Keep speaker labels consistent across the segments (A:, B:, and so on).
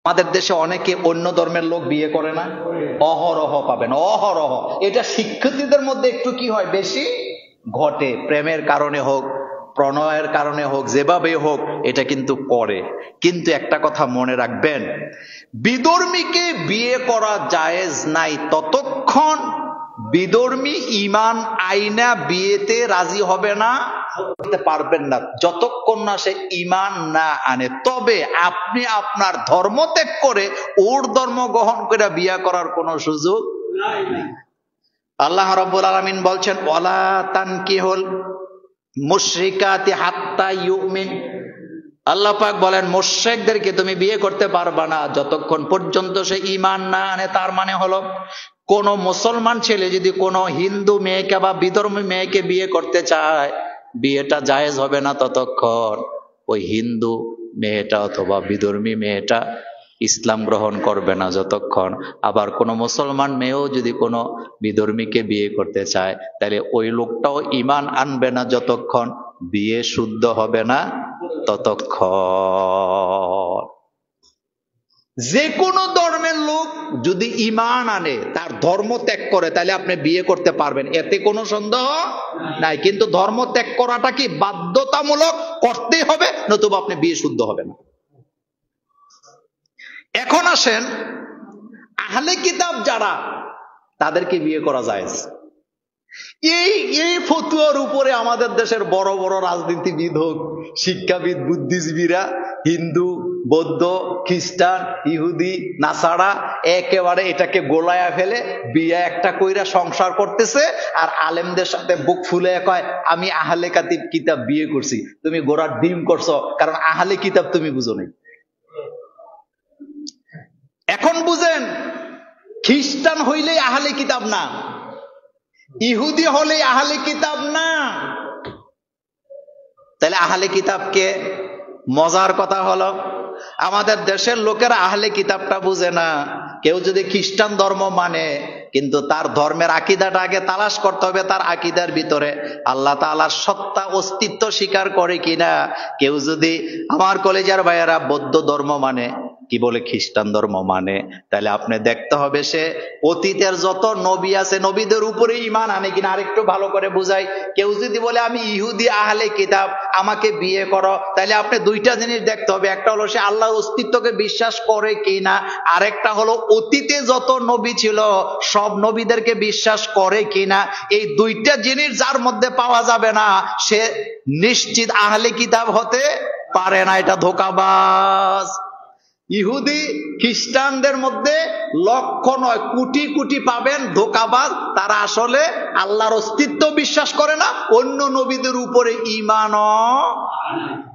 A: আমাদের দেশে অনেকে অন্য ধর্মের লোক বিয়ে করে না, অহরহ পাবেন, অহরহ। এটা শিক্ষিতদের মধ্যে একটু কি হয়, বেশি ঘটে। প্রেমের কারণে হোক, প্রণয়ের কারণে হোক, যেভাবে হোক এটা কিন্তু করে। কিন্তু একটা কথা মনে রাখবেন, বিধর্মীকে বিয়ে করা জায়েজ নাই ততক্ষণ বিধর্মী ইমান আইনা বিয়েতে রাজি হবে না, পারবেন না, যতক্ষণ না সে ইমান না আনে। তবে আপনি আপনার ধর্ম ত্যাগ করে ওর ধর্ম গ্রহণ করে বিয়ে করার কোনো সুযোগ নাই। আল্লাহ রাব্বুল আলামিন বলছেন, ওয়ালা তানকিহুল মুশরিকাতি হাত্তা ইউমিন। আল্লাহ পাক বলেন, মুশরিকদেরকে তুমি বিয়ে করতে পারবা না যতক্ষণ পর্যন্ত সে ঈমান না আনে। তার মানে হলো, কোন মুসলমান ছেলে যদি কোনো হিন্দু মেয়েকে বা বিধর্মী মেয়েকে বিয়ে করতে চায়, বিয়েটা জায়েজ হবে না ততক্ষণ ওই হিন্দু মেয়েটা অথবা বিধর্মী মেয়েটা ইসলাম গ্রহণ করবে না যতক্ষণ। আবার কোনো মুসলমান মেয়েও যদি কোনো বিধর্মীকে বিয়ে করতে চায়, তাহলে ওই লোকটাও ঈমান আনবে না যতক্ষণ বিয়ে শুদ্ধ হবে না ততক্ষণ। যে কোনো ধর্মের লোক যদি ঈমান আনে, তার ধর্ম ত্যাগ করে, তাহলে আপনি বিয়ে করতে পারবেন, এতে কোনো সন্দেহ নাই। কিন্তু ধর্ম ত্যাগ করাটা কি বাধ্যতামূলক, করতেই হবে, নতুবা আপনি বিয়ে শুদ্ধ হবে না। এখন আসেন, আহলে কিতাব যারা, তাদেরকে বিয়ে করা জায়েজ। এই ফতুয়ার উপরে আমাদের দেশের বড় বড় রাজনীতিবিদ হোক, শিক্ষাবিদ, বুদ্ধিজীবীরা, হিন্দু, বৌদ্ধ, খ্রিস্টান, ইহুদি, নাসারা একেবারে এটাকে গোলায়া ফেলে বিয়ে একটা কইরা সংসার করতেছে। আর আলেমদের সাথে বুক ফুলে কয়, আমি আহলে কিতাব বিয়ে করছি। তুমি গোড়ার ডিম করছো, কারণ আহলে কিতাব তুমি বুঝো নাই। এখন বুঝেন, খ্রিস্টান হইলেই আহলে কিতাব না, ইহুদি হলে আহলে কিতাব না। তাহলে আহলে কিতাবকে, মজার কথা হলো, আমাদের দেশের লোকেরা আহলে কিতাবটা বুঝে না। কেউ যদি খ্রিস্টান ধর্ম মানে, কিন্তু তার ধর্মের আকীদাটা আগে তালাশ করতে হবে, তার আকীদার ভিতরে আল্লাহ তাআলার সত্তা অস্তিত্ব স্বীকার করে কিনা। কেউ যদি, আমার কলেজের ভাইয়েরা, বৌদ্ধ ধর্ম মানে, কি বলে খ্রিস্টান ধর্ম মানে, তাহলে আপনি দেখতে হবে সে অতীতের যত নবী আছে নবীদের উপরে ঈমান আনে কিনা। আরেকটু ভালো করে বুঝাই, কেউ যদি বলে আমি ইহুদি আহলে কিতাব, আমাকে বিয়ে করো, তাহলে আপনি দুইটা জিনিস দেখতে হবে। একটা হলো সে আল্লাহর অস্তিত্বকে বিশ্বাস করে কিনা, আরেকটা হলো অতীতে যত নবী ছিল সব নবীদেরকে বিশ্বাস করে কিনা। এই দুইটা জিনিস যার মধ্যে পাওয়া যাবে না, সে নিশ্চিত আহলে কিতাব হতে পারে না। এটা ধোঁকাবাজ। ইহুদি খ্রিস্টানদের মধ্যে লক্ষ নয় কোটি কোটি পাবেন ধোঁকাবাজ। তারা আসলে আল্লাহর অস্তিত্ব বিশ্বাস করে না, অন্য নবীদের উপরে ঈমানও।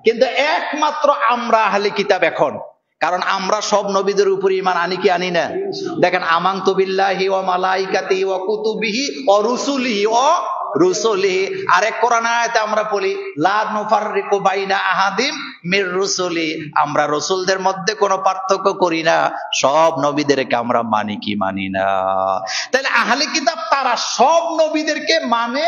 A: কিন্তু একমাত্র আমরা আহলে কিতাব এখন, কারণ আমরা সব নবীদের উপর ঈমান আনি কি আনি না? দেখেন, আমানতু বিল্লাহি ওয়া মালাইকাতিহি ওয়া কুতুবিহি ওয়া রুসুলিহি ওয়া রুসুলিহি। আরেক কোরআন আয়াতে আমরা পড়ি, লা নুফাররিকু বাইনা আহাদিম মির রুসুলি। আমরা রাসূলদের মধ্যে কোনো পার্থক্য করি না, সব নবীদেরকে আমরা মানি কি মানি না। তাহলে আহলে কিতাব তারা সব নবীদেরকে মানে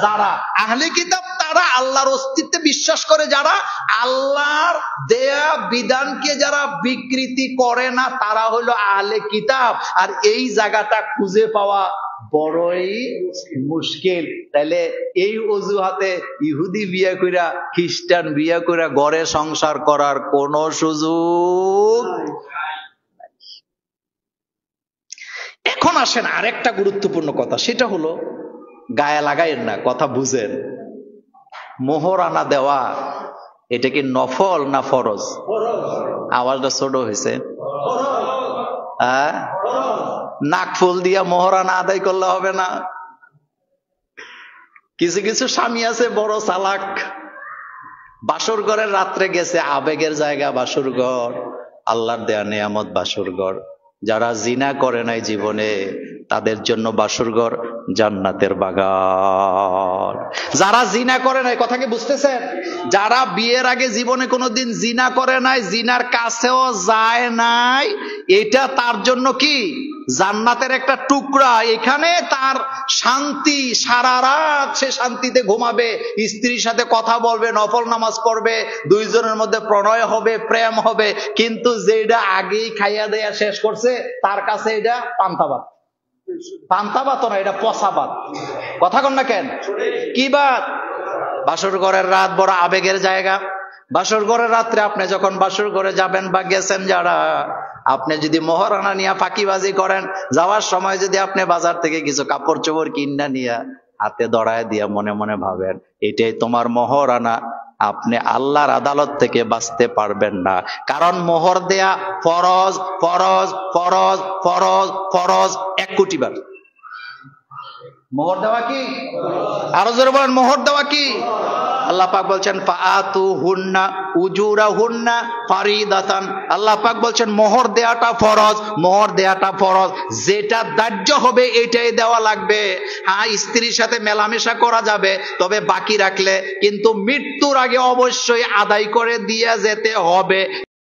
A: যারা, আহলে কিতাব তারা আল্লাহর অস্তিত্বে বিশ্বাস করে যারা, আল্লাহর দেয়া বিধানকে যারা বিকৃতি করে না, তারা হলো আহলে কিতাব। আর এই জায়গাটা খুঁজে পাওয়া বড়ই মুশকিল। তাহলে এই অজুহাতে ইহুদি বিয়ে কইরা, খ্রিস্টান বিয়ে কইরা ঘরে সংসার করার কোন সুযোগ। এখন আসেন আরেকটা গুরুত্বপূর্ণ কথা, সেটা হলো গায়ে লাগাইয়েন না, কথা বুঝেন। মোহরানা দেওয়া, এটা কি নফল না ফরজ? আওয়াজটা ছোট হয়েছে। নাকফুল দিয়া মোহরানা আদায় করলে হবে না। কিছু কিছু স্বামী আছে বড় চালাক, বাসর ঘরের রাত্রে গেছে, আবেগের জায়গা বাসর ঘর, আল্লাহর দেয়া নিয়ামত বাসর ঘর। যারা জিনা করে নাই জীবনে, তাদের জন্য বাসর ঘর জান্নাতের বাগান। যারা জিনা করে নাই, কথা কি বুঝতেছেন? যারা বিয়ের আগে জীবনে কোনোদিন জিনা করে নাই, জিনার কাছেও যায় নাই, এটা তার জন্য কি জান্নাতের একটা টুকরা, এখানে তার শান্তি, সারা রাত সে শান্তিতে ঘুমাবে, স্ত্রীর সাথে কথা বলবে, নফল নামাজ পড়বে, দুইজনের মধ্যে প্রণয় হবে, প্রেম হবে। কিন্তু যেটা আগেই খাইয়া দেয়া শেষ করছে, তার কাছে এটা পান্তাবাত। পান্তাবাত না, এটা পচাবাত। কথা কন না কেন? কি বাত? বাসর ঘরের রাত বড় আবেগের জায়গা। বাসর ঘরের রাত্রে আপনি যখন বাসর ঘরে যাবেন বা গেছেন যারা, আপনি যদি মোহরানা নিয়ে ফাঁকিবাজি করেন, যাওয়ার সময় যদি আপনি বাজার থেকে কিছু কাপড় চোপড় কিনা নিয়ে হাতে দড়ায় দিয়া মনে মনে ভাবেন এটাই তোমার মোহরানা, আপনি আল্লাহর আদালত থেকে বাঁচতে পারবেন না। কারণ মোহর দেয়া ফরজ, ফরজ, ফরজ, ফরজ, ফরজ 1 কোটি বার। মোহর দেওয়া কি? আরো জোরে বলেন, মোহর দেওয়া কি? আল্লাহ পাক বলছেন ফাআতু হুন্না উজুরা হুন্না ফারিদাতান। আল্লাহ পাক বলছেন মোহর দেয়াটা ফরজ, মোহর দেয়াটা ফরজ। যেটা ধার্য হবে এটাই দেওয়া লাগবে। হ্যাঁ, স্ত্রীর সাথে মেলামেশা করা যাবে, তবে বাকি রাখলে কিন্তু মৃত্যুর আগে অবশ্যই আদায় করে দিয়ে যেতে হবে।